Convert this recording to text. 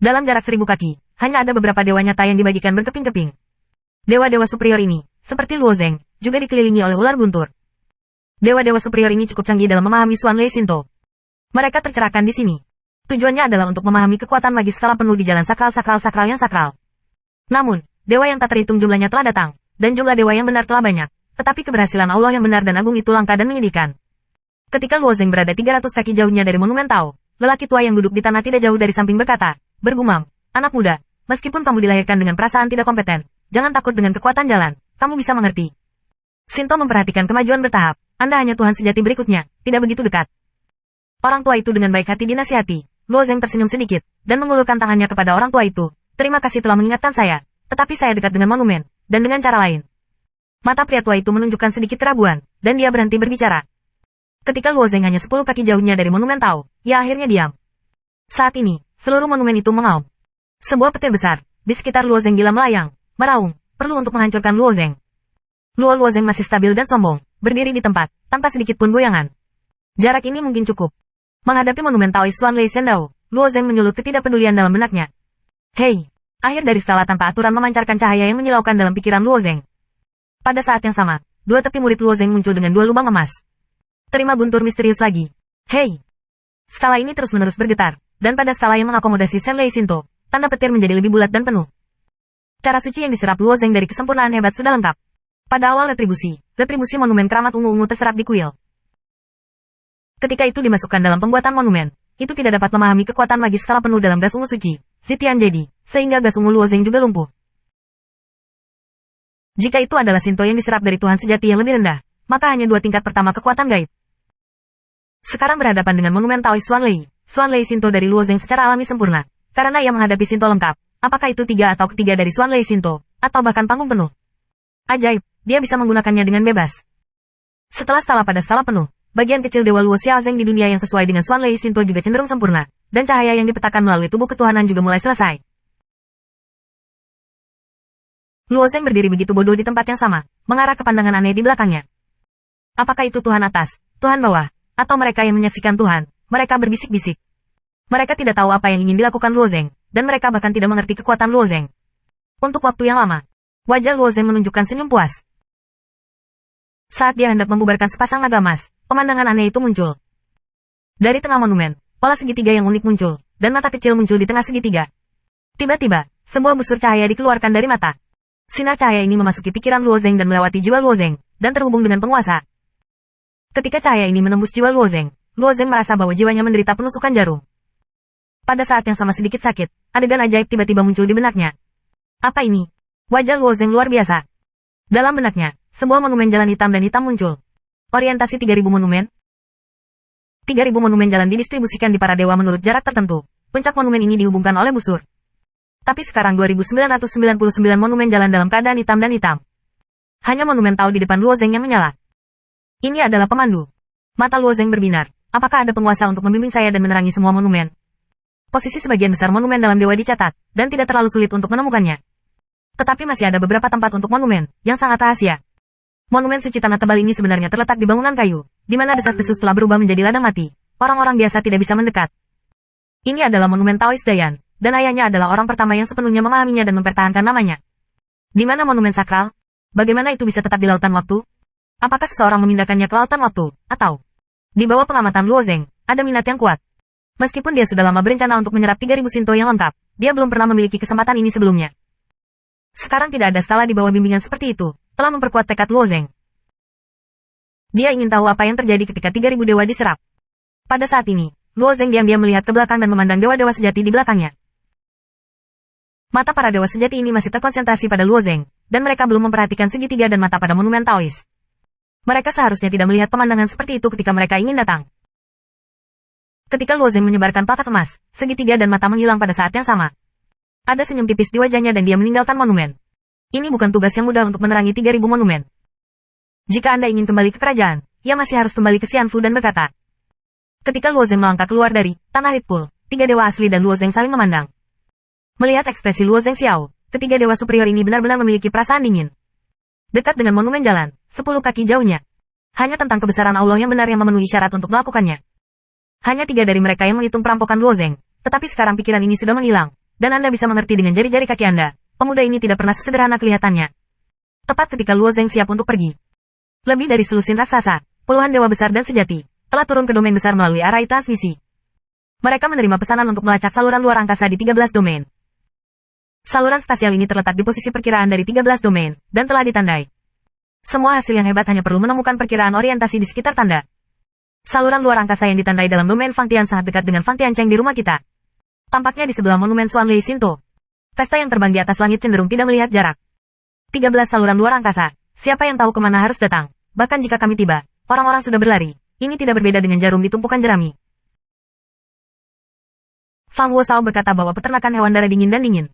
Dalam jarak 1000 kaki, hanya ada beberapa dewa nyata yang dibagikan berkeping-keping. Dewa-dewa superior ini, seperti Luo Zeng, juga dikelilingi oleh ular guntur. Dewa-dewa superior ini cukup canggih dalam memahami Xuanlei Shinto. Mereka tercerahkan di sini. Tujuannya adalah untuk memahami kekuatan magis skala penuh di jalan sakral yang sakral. Namun, dewa yang tak terhitung jumlahnya telah datang, dan jumlah dewa yang benar telah banyak, tetapi keberhasilan Allah yang benar dan agung itu langka dan menyedihkan. Ketika Luo Zeng berada 300 kaki jauhnya dari Monumen Tao, lelaki tua yang duduk di tanah tidak jauh dari samping bergumam, anak muda, meskipun kamu dilahirkan dengan perasaan tidak kompeten, jangan takut dengan kekuatan jalan, kamu bisa mengerti. Shinto memperhatikan kemajuan bertahap, Anda hanya Tuhan sejati berikutnya, tidak begitu dekat. Orang tua itu dengan baik hati dinasihati. Luo Zeng tersenyum sedikit, dan mengulurkan tangannya kepada orang tua itu. Terima kasih telah mengingatkan saya, tetapi saya dekat dengan monumen, dan dengan cara lain. Mata pria tua itu menunjukkan sedikit keraguan, dan dia berhenti berbicara. Ketika Luo Zeng hanya 10 kaki jauhnya dari Monumen Tao, ia akhirnya diam. Saat ini, seluruh monumen itu mengaum. Sebuah petir besar, di sekitar Luo Zeng gila melayang, meraung, perlu untuk menghancurkan Luo Zeng. Luo Zeng masih stabil dan sombong, berdiri di tempat, tanpa sedikit pun goyangan. Jarak ini mungkin cukup. Menghadapi monumen Taois Xuanlei Shendao, Luo Zeng menyulut ketidakpedulian dalam benaknya. Hei! Akhir dari skala tanpa aturan memancarkan cahaya yang menyilaukan dalam pikiran Luo Zeng. Pada saat yang sama, dua tepi murid Luo Zeng muncul dengan dua lubang emas. Terima guntur misterius lagi. Hei! Skala ini terus-menerus bergetar, dan pada skala yang mengakomodasi Xuanlei Shinto, tanda petir menjadi lebih bulat dan penuh. Cara suci yang diserap Luo Zeng dari kesempurnaan hebat sudah lengkap. Pada awal retribusi monumen keramat ungu-ungu terserap di kuil. Ketika itu dimasukkan dalam pembuatan monumen, itu tidak dapat memahami kekuatan magis skala penuh dalam gas ungu suci, Zitian jadi, sehingga gas ungu Luo Zeng juga lumpuh. Jika itu adalah Shinto yang diserap dari Tuhan sejati yang lebih rendah, maka hanya dua tingkat pertama kekuatan gaib. Sekarang berhadapan dengan monumen Taois Xuanlei Shinto dari Luo Zeng secara alami sempurna, karena ia menghadapi Shinto lengkap, apakah itu tiga atau ketiga dari Xuanlei Shinto, atau bahkan panggung penuh. Ajaib, dia bisa menggunakannya dengan bebas. Setelah pada skala penuh, bagian kecil Dewa Luo Xiaozeng di dunia yang sesuai dengan Xuanlei Shinto juga cenderung sempurna, dan cahaya yang dipetakan melalui tubuh ketuhanan juga mulai selesai. Luo Zeng berdiri begitu bodoh di tempat yang sama, mengarah ke pandangan aneh di belakangnya. Apakah itu Tuhan atas, Tuhan bawah, atau mereka yang menyaksikan Tuhan? Mereka berbisik-bisik. Mereka tidak tahu apa yang ingin dilakukan Luo Zeng, dan mereka bahkan tidak mengerti kekuatan Luo Zeng. Untuk waktu yang lama, wajah Luo Zeng menunjukkan senyum puas. Saat dia hendak membubarkan sepasang naga emas, pemandangan aneh itu muncul. Dari tengah monumen, pola segitiga yang unik muncul, dan mata kecil muncul di tengah segitiga. Tiba-tiba, sebuah busur cahaya dikeluarkan dari mata. Sinar cahaya ini memasuki pikiran Luo Zeng dan melewati jiwa Luo Zeng, dan terhubung dengan penguasa. Ketika cahaya ini menembus jiwa Luo Zeng merasa bahwa jiwanya menderita penusukan jarum. Pada saat yang sama sedikit sakit, adegan ajaib tiba-tiba muncul di benaknya. Apa ini? Wajah Luo Zeng luar biasa. Dalam benaknya, sebuah monumen jalan hitam dan hitam muncul. Orientasi 3000 monumen. 3000 monumen jalan didistribusikan di para dewa menurut jarak tertentu. Puncak monumen ini dihubungkan oleh busur. Tapi sekarang 2999 monumen jalan dalam keadaan hitam dan hitam. Hanya monumen Tao di depan Luo Zeng yang menyala. Ini adalah pemandu. Mata Luo Zeng berbinar. Apakah ada penguasa untuk membimbing saya dan menerangi semua monumen? Posisi sebagian besar monumen dalam dewa dicatat, dan tidak terlalu sulit untuk menemukannya. Tetapi masih ada beberapa tempat untuk monumen, yang sangat rahasia. Monumen suci tanah tebal ini sebenarnya terletak di bangunan kayu, di mana desas-desus telah berubah menjadi ladang mati. Orang-orang biasa tidak bisa mendekat. Ini adalah monumen Taois Dayan, dan ayahnya adalah orang pertama yang sepenuhnya memahaminya dan mempertahankan namanya. Di mana monumen sakral? Bagaimana itu bisa tetap di lautan waktu? Apakah seseorang memindahkannya ke lautan waktu, atau di bawah pengamatan Luo Zeng, ada minat yang kuat? Meskipun dia sudah lama berencana untuk menyerap 3000 Shinto yang lengkap, dia belum pernah memiliki kesempatan ini sebelumnya. Sekarang tidak ada skala di bawah bimbingan seperti itu, telah memperkuat tekad Luo Zeng. Dia ingin tahu apa yang terjadi ketika 3000 dewa diserap. Pada saat ini, Luo Zeng diam-diam melihat ke belakang dan memandang dewa-dewa sejati di belakangnya. Mata para dewa sejati ini masih terkonsentrasi pada Luo Zeng, dan mereka belum memperhatikan segitiga dan mata pada monumen Taois. Mereka seharusnya tidak melihat pemandangan seperti itu ketika mereka ingin datang. Ketika Luo Zeng menyebarkan plakat emas, segitiga dan mata menghilang pada saat yang sama. Ada senyum tipis di wajahnya dan dia meninggalkan monumen. Ini bukan tugas yang mudah untuk menerangi 3000 monumen. Jika Anda ingin kembali ke kerajaan, ia masih harus kembali ke Xianfu dan berkata. Ketika Luo Zeng melangkah keluar dari tanah Ritpul, tiga dewa asli dan Luo Zeng saling memandang. Melihat ekspresi Luo Zeng Xiao, ketiga dewa superior ini benar-benar memiliki perasaan dingin. Dekat dengan monumen jalan, 10 kaki jauhnya. Hanya tentang kebesaran Allah yang benar yang memenuhi syarat untuk melakukannya. Hanya 3 dari mereka yang menghitung perampokan Luo Zeng, tetapi sekarang pikiran ini sudah menghilang, dan Anda bisa mengerti dengan jari-jari kaki Anda, pemuda ini tidak pernah sesederhana kelihatannya. Tepat ketika Luo Zeng siap untuk pergi. Lebih dari selusin raksasa, puluhan dewa besar dan sejati, telah turun ke domain besar melalui arai transmisi. Mereka menerima pesanan untuk melacak saluran luar angkasa di 13 domain. Saluran spasial ini terletak di posisi perkiraan dari 13 domain, dan telah ditandai. Semua hasil yang hebat hanya perlu menemukan perkiraan orientasi di sekitar tanda. Saluran luar angkasa yang ditandai dalam domain Fangtian sangat dekat dengan Fangtian Cheng di rumah kita. Tampaknya di sebelah monumen Xuan Lei Sinto. Pesta yang terbang di atas langit cenderung tidak melihat jarak. 13 saluran luar angkasa. Siapa yang tahu kemana harus datang? Bahkan jika kami tiba, orang-orang sudah berlari. Ini tidak berbeda dengan jarum di tumpukan jerami. Fang Wushao berkata bahwa peternakan hewan darah dingin dan dingin